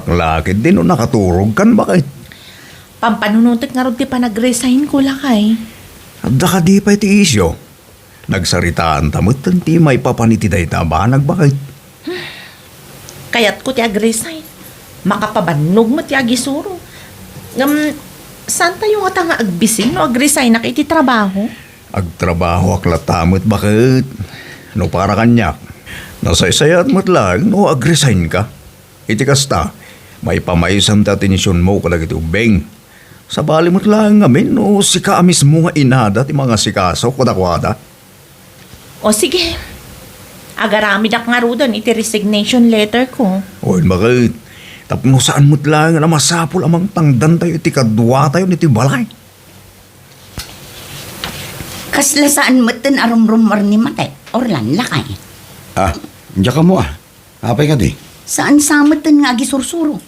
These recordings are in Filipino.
La Ketdin, nakaturog kan bakit? Pampanunutik nga ron ti pa nag-resign ko lakay. Adda ka di pa iti isyo. Nagsaritaan tamot ti may papanitiday tabanag bakit? Kayat ko ti ag-resign. Makapabanog mo ti agisuro. Saan tayo nga nga agbising no ag-resign na iti trabaho? Agtrabaho aklatamot bakit? No para kanyak. Nasaysayat mo't lang no ag-resign ka. Iti kasta, may pamaisam ta tinisyon mo kalag iti ubeng. Sa bali mo't lang ngamin no sika mismo nga inada ti mga sikaso kwada-kwada. O sige. Agaramid ak nga rudan iti resignation letter ko. Oy, bakit? Tapno saan mo't lang na masapol amang tangdan tayo iti kadwa tayo niti balay. Kasla saan matan arum-rumar ni Mate, orlan lakay. Diyan ka mo Apay ka di. Saan samatan nga gisursuro?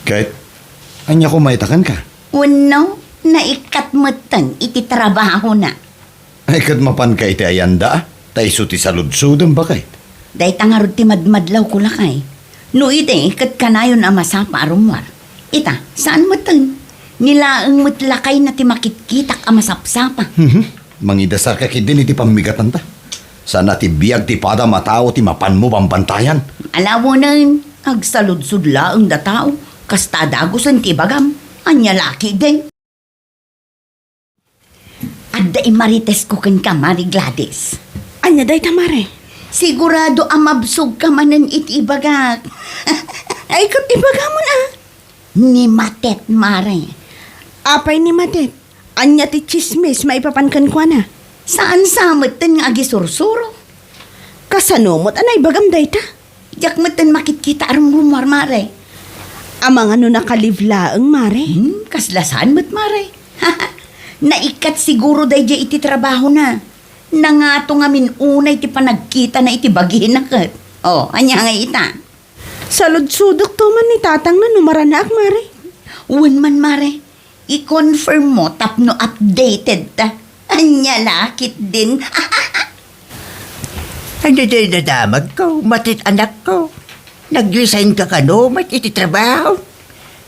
Kahit, anya ko maitakan ka. Uno, naikat matan iti trabaho na. Ay kat mapan ka iti ayanda, tay suti saludsudang bakit. Day tangarod ti madmadlaw ko lakay. No ite, kat kanayon ang masapa arumwar. Ita, saan matan? Nilaang matlakay na ti makitkitak ang masapsapa. Mangidasar ka kidin iti pamigatan ta. Sana ti biyag ti pada matao ti mapan mo pambantayan. Alawo nan, agsaludsudla ang datao, kasta dagusan ti bagam, Ania La Ketdin. Adda imarites ko kan ka, Mari Gladys. Anya day tamare. Sigurado amabsog ka manan iti ibagak. Ay kat ibaga mo na. Ni Matet, Mare. Apay ni Matet. Anya ti chismis maipapankan ko na. Saan samatan nga agisursuro? Kasanomot anay bagam day ta. Yak matan makitkita arong rumar, Mare. Amang ano nakalivlaang mare. Kaslasaan mo't, Mare. Naikat siguro day jay iti trabaho na. Nangato nga minunay ti panagkita na iti bagihin na kat. O, anya nga ita. Saludsudok to man ni tatang na numaranak mare. Uwan man, Mare. I-confirm mo tapno updated ta. Ania La Ketdin. Ano din nadamag ko, matit anak ko. Nag-resign ka no, mat iti trabaho.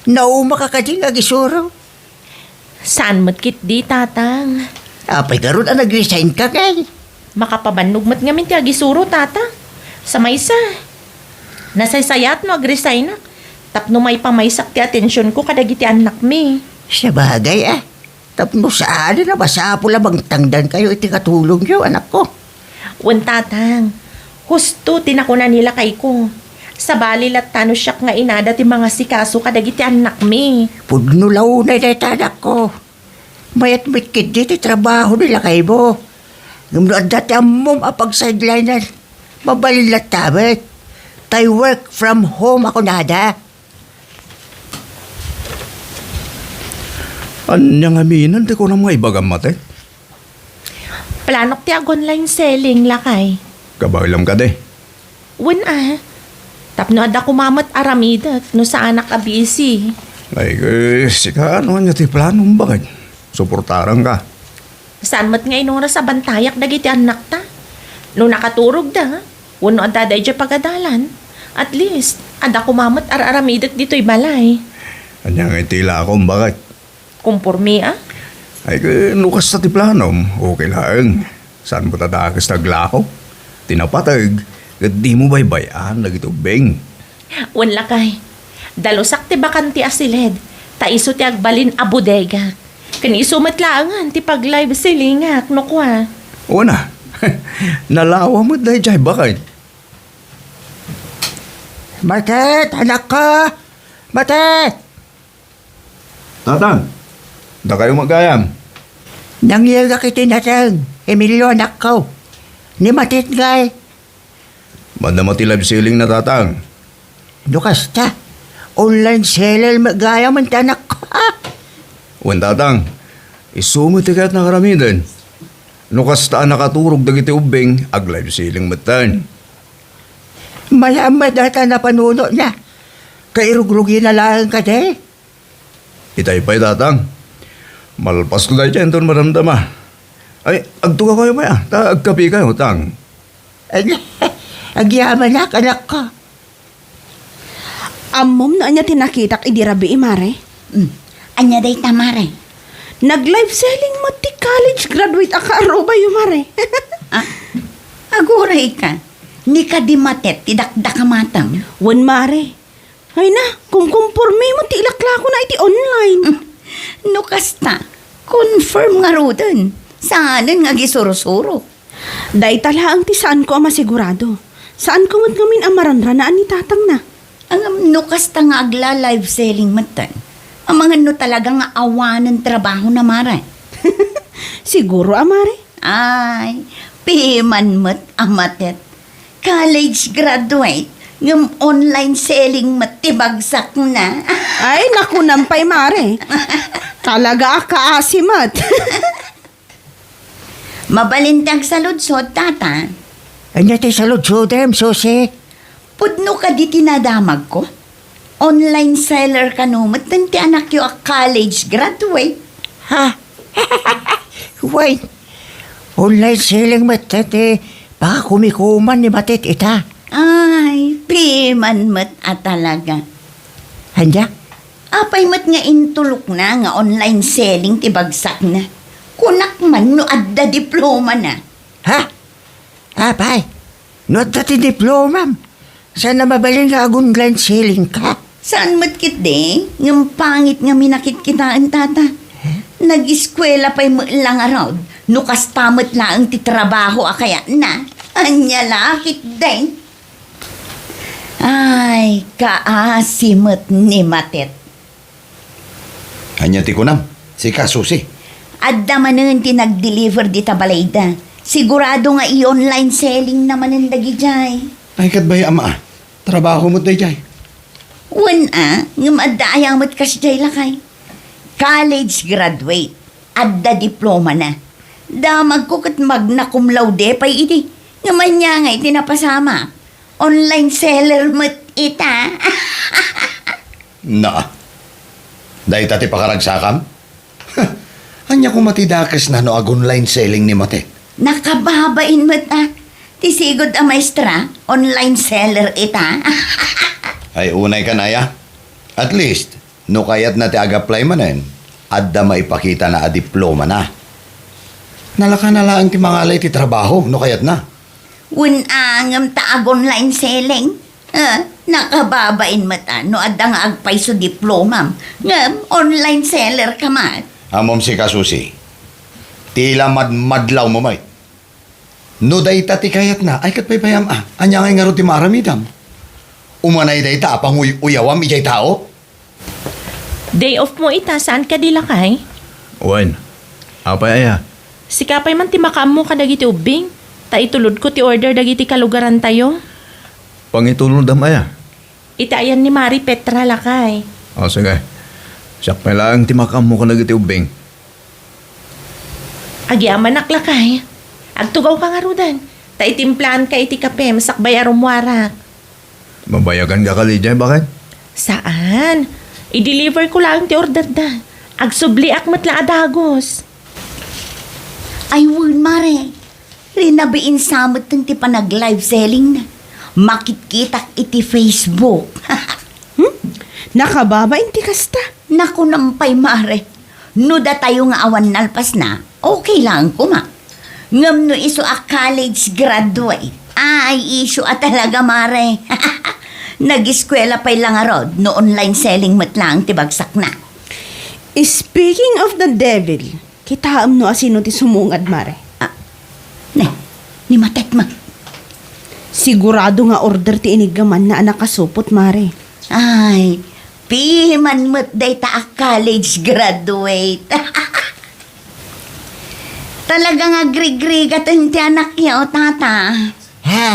Nauma ka kading agisuro. Saan mo't kit di, tatang? Apay karon ang nag-resign ka kay. Makapabanog mo't ngamin ti agisuro, tata. Sa maysa. Nasaysayat no ag-resign na. Tapno may pamaysak ti atensyon ko kadag iti anak mi. Sa bagay Tapno saan na masapol abang tangdan kayo iti katulong nyo, anak ko. Wan, tatang. Husto tinakunan nila kay ko. Sa bali latano siyak nga inada ti mga sikaso kadag iti anak mi. Pudno launay na iti anak ko. Mayat mitkid di ti trabaho nila kay mo. Ngumnoan dati amom apag sideline mabalin latabit. Tay work from home ako nada. Anyang aminan, di ko na mga ibagam mate. Planok ti online selling lakay. Kabagilam ka de. Wan Tapno ada kumamat aramidat no sa anak a busy. Ay, sika ano niya ti planong bakit? Suportaran ka. Saan mat nga inura sa bantayak dagiti anak ta? No nakaturog da, wano ada day dya pagadalan. At least, ada kumamat aramidat dito'y balay. Anyang itila akong bakit? Kumpurmi Ay, nukas sa ti planom, okay lang. Saan mo tatakas taglako? Tinapatag, di mo baybayan, nagitubeng. Wan lakay. Dalusak ti bakanti asilid. Taiso ti agbalin a bodega. Kaniso matlaangan ti pag-live selling no kwa. O na, nalawa mo dahil dyan bakit? Matet, anak ko! Matet! Tatang, da kayo magayam. Nangyayag kiti natang, Emilio anak ko. Ni Matet ngay. Madamati live selling na tatang. Dukas ta. Online seller magaya man tanak ko. Wan tatang, isumit tikat na karamidan. Nukas taan nakaturog dagiti ubing, ag live selling matan. Malamad ata na panuno na. Kairugrugi na lang ka de. Itay pa'y tatang. Malpas ko dahil dyan doon maramdama. Ay, agtuka kayo ba ya? Agkapi kayo, tang. Agyaman na, anak ko. Amom na anya tinakitak idirabi mare. Anya day ta, Mare. Nag-live selling mo ti college graduate akaro ba yung mare? Aguray ka. Ni ka di matet, tidakda ka matang. Wan mare. Ay na, kung kumpurme mo ti ilaklako na iti online. No kasta, confirm nga rodan. Saanan nga gisuro-suro. Day tala ang ti saan ko ang masigurado. Saan ko mat ngamin ang maranranaan ni tatang na. Ang no kasta nga agla live selling matan. Ang mga no talaga nga awanan trabaho na Mare. Siguro amare. Ay, piman mat amatet. College graduate, ng online selling matibagsak na. Ay, naku nampay mare. Talaga kaasimat. Mabalintag sa ludsod, tata. Anya tayo sa ludsodem, Susi. Pudno ka di tinadamag ko. Online seller ka no, matanti anak yo a college graduate. Ha? Wait. Online selling matet baka kumikuman ni matet ita. Ay, piman mat talaga. Handa? Apay mat nga intulok na nga online selling tibagsak na. Kunak man no adda diploma na. Ha? Apay, not dati diploma. Sana mabaling nga online selling ka. Saan mat kit de? Ngam pangit nga minakit kitaan tata. Nag-eskwela pa'y lang araw. No kastamot lang ti trabaho kaya na. Anya lakit de. Ay, kaasimot ni Matet. Anya ti kunam, si Kasusi. Adda manen ti nag-deliver di tabalayda. Sigurado nga i-online selling naman ang dagi jay. Ay kat bay ama, trabaho mo day jay. Ngam adda ayang mat kas jay lakay. College graduate. Adda diploma na. Damag ko kat magna cum laude pa'y iti. Ngaman niya nga itinapasama. Online seller mat ita. Na. Dahil tati pakaragsakam? Anya ko matidakas na no ag online selling ni Mate. Nakababain mat Tisigod a maestra, online seller ita. Ay unay ka na ya. At least, no kayat na ti ag-apply manen, adda maipakita na a diploma na. Nalaka na lang ti mangalay ti trabaho, no kayat na. Ngam taag online selling. Nakababain mata, no adda nga agpay so diploma. Ngam, online seller ka mat. Amom si Kasusi, tila madlaw mo may. No day ti kayat na, ay kat paypayam anya ngay nga ro ti maramidam. Umanay day ta, apang uyawam ijay tao. Day off mo ita, saan ka di lakay? Wan, apay aya. Sikapay man ti makam mo ka dagiti ubing. Ta itulod ko ti order dagiti kalugaran tayo. Pangitulong dam aya. Ita ayan ni Mari Petra lakay. O sige, siyak pa lang timakam mo ka na giti ubing. Agyaman naklakay. Agtugaw ka nga rudan. Ta itimplahan ka iti kape, masakbay arumwarak. Mabayagan ka kalijay, bakit? Saan? I-deliver ko lang ti order da. Agsubli akmat lang adagos. Ay, Mare. Rinabiin samot ng ti panag-live selling na. Makitkitak iti Facebook. Nakababain ti kasta. Naku nampay, Mare. No da tayo nga awan nalpas na, okay lang ko ma. Ngam no iso a college graduate. Ay, iso a talaga, Mare. Nag-eskwela pa'y lang arod, no online selling mat lang tibagsak na. Speaking of the devil, kitaam no asino ti sumungad mare. Ni Matet ma. Sigurado nga order ti inigaman na anak kasupot mare. Ay, piman mo't day ta a college graduate. Talagang agrig-rigat ang ti anak niya o tata. Ha?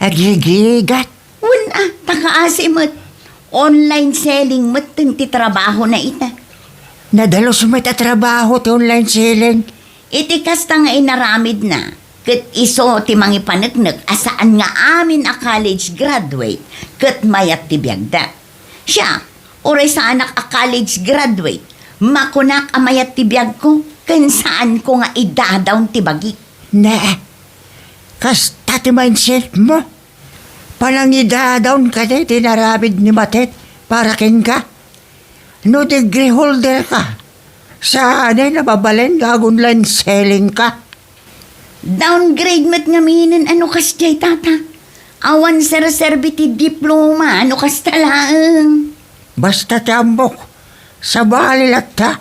Agigigat. Takaasimot. Online selling mo't ti trabaho na ita. Nadalos mo ita trabaho ti online selling. Iti kasta nga inaramid na. Kat iso ti mangi panagnak asaan nga amin a college graduate. Kat mayat ti biyagda. Siya, oray sa anak a college graduate. Makunak a mayat ti biyag ko. Kan saan ko nga idadaw ti bagi. Na, kasta ti mindset mo. Palangidadaon ka di, tinaramid ni Matet para kin ka. No degree holder ka. Saan ay nababalin gagun line selling ka. Downgrade mat nga minin ano kas jay tata. Awan sa reservity diploma ano kas talaang. Basta tiyambok, sa balilat ta,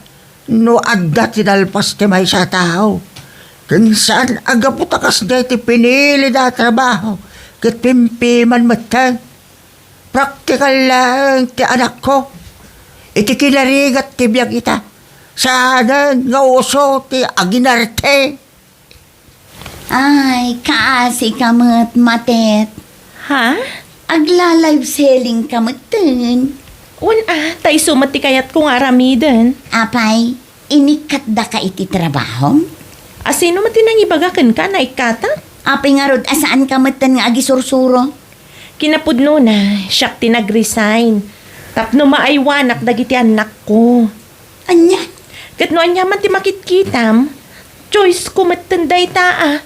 no adda tinalpas ti may sa tao. Kung saan agaputakas na iti pinili na trabaho, kat pimpiman matang. Praktikal lang ti anak ko. Iti kinarigat ti biyag ita. Sana nga uso ti aginarte. Ay, kaasi kamot Matet. Ha? Agla-live selling kamuten. Tay sumati kayat kong aramidan. Apay, inikat da ka iti trabaho? Asino mati nang ibagakan ka na ikata? Apay nga rod, asaan kamuten nga agisursuro? Kinapudno na, siyak tinag-resign. Tapno maaywanak dagiti anak ko. Anya? Kat no anya man ti makitkitam, choice ko matanday taa.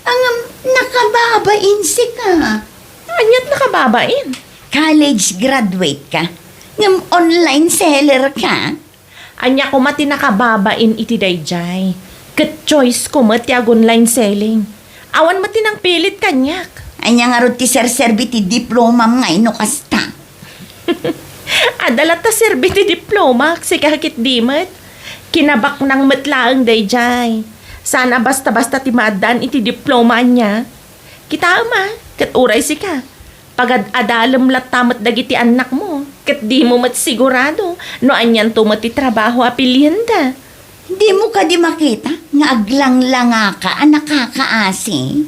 Ang nakababain si ka. Anyat nakababain. College graduate ka. Ngam online seller ka. Anya ko mati nakababain iti dayjay. Kat choice ko mati ag online selling. Awan mati nang pilit kanyak. Anya nga rod ti serserbi ti diploma mga inukasta. Adalat ta serbi ti diploma, si kakit dimet. Kinabak ng matlaang dayjay. Sana basta-basta ti maadan iti diploma niya. Kita ama, kat uray si ka. Pagad adalam latamat dagiti anak mo, kat di mo mat sigurado, no anyan tumat ti trabaho apilihan da. Di mo ka di makita nga aglang-langa ka nakakaasi.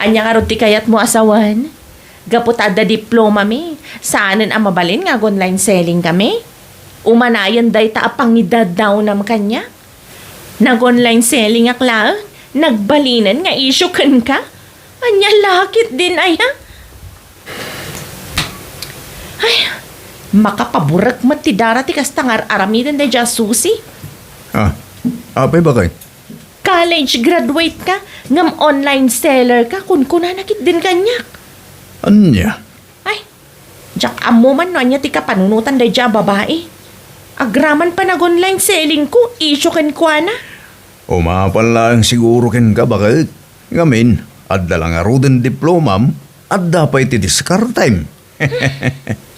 Anya nga ti kayat mo asawan. Gapot ada diploma mi, saanan ang mabalin nga online selling kami. Umanayan day ta apangidad daw nam kanya. Nag-online selling akla, nagbalinan nga issue kan ka. Anya lakit din ay ha? Ay, makapaburak mat ti darati kas tangar aramidan da dya susi. Apay ba kay? College graduate ka, ngam online seller ka, kun nakit din kanyak. Anya? Ay, jak amo man no anya ti kapanunutan da dya babae. Agraman pa nag-online selling ko, issue kan kwa na. Umapan lang siguro ken ka bakit? Ngamin, adda lang arudan diplomam, adda pa iti discard time.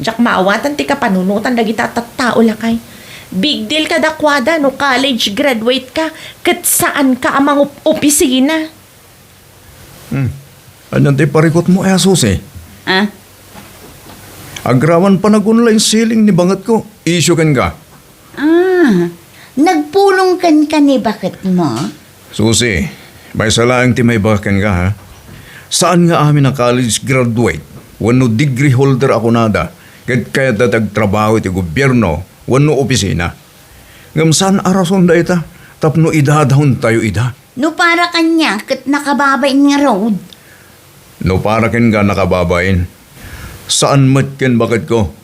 Jak maawatan ti kapanunutan dagita tattao lakay. Big deal ka dakwada no college graduate ka, kat saan ka amang opisina. Anyan ti parikot mo asos eh. Ah? Agraman pa nag-online selling ni bangat ko, issue ken ka. Nagpulong ka ni bakit mo? Susi, may salaang ti may bakan ka ha. Saan nga amin ang college graduate? Wano degree holder ako nada. Kaya datag trabaho iti gobyerno, wano opisina. Ngam saan arason da ita? Tapno idadahon tayo ida. No para kanya, kat nakababain nga road. No para ken ka nakababain. Saan mat ken bakit ko?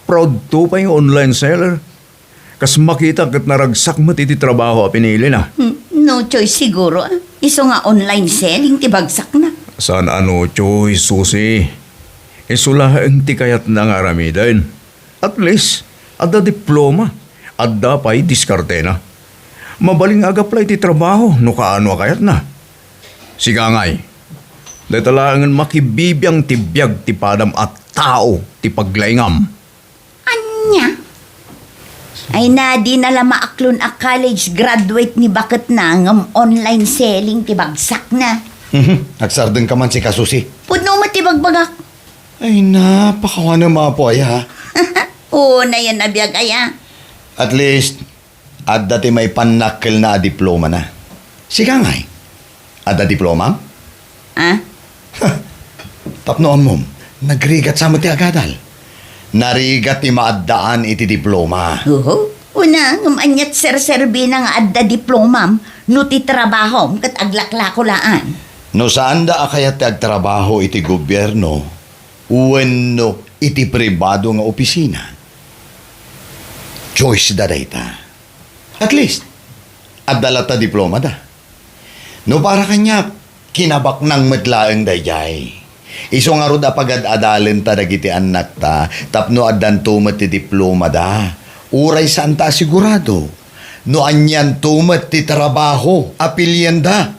Proud to pa yung online seller. Kas makita kat naragsak mat iti trabaho a pinili na. No choice siguro. Iso nga online selling, tibagsak na. Saan ano choice, Susi? Isulahan ti kayat na nga aramidan. At least, adda diploma. Adda pa'y diskarte na. Mabaling agaplay ti trabaho, no kaano kayat na. Siga ngay. Dahil makibibiyang tibiyag ti padam at tao ti paglaingam. Anya? Ay na di nala maaklon a college graduate ni bakit na ngam online selling tibagsak na. Nagsardeng ka man si Kasusi. Puno matibagbagak. Ay, napakawa ng mga po ay ha. Oo na yan nabiyag aya. At least, at dati may panakil na diploma na. Siga ngay. Ada diploma? Ah? Tapnoan mo, nagrigat sa mati agadal. Narigat ti maaddaan iti diploma. Oo. Una, ngam anyat serserbi na nga adda diplomam, no ti trabaho, kat aglaklakulaan. No saan da akayat ti agtrabaho iti gobyerno, wenno iti pribado nga opisina. Choice da dayta. At least, adala ta diploma da. No para kanya, kinabak ng medlaeng dayjay. Iso nga ro da pagad-adalin ta dagiti anak ta, tapno addan tumet ti diploma da. Uray saan ta sigurado. No anyan tumet ti trabaho, apilyan da.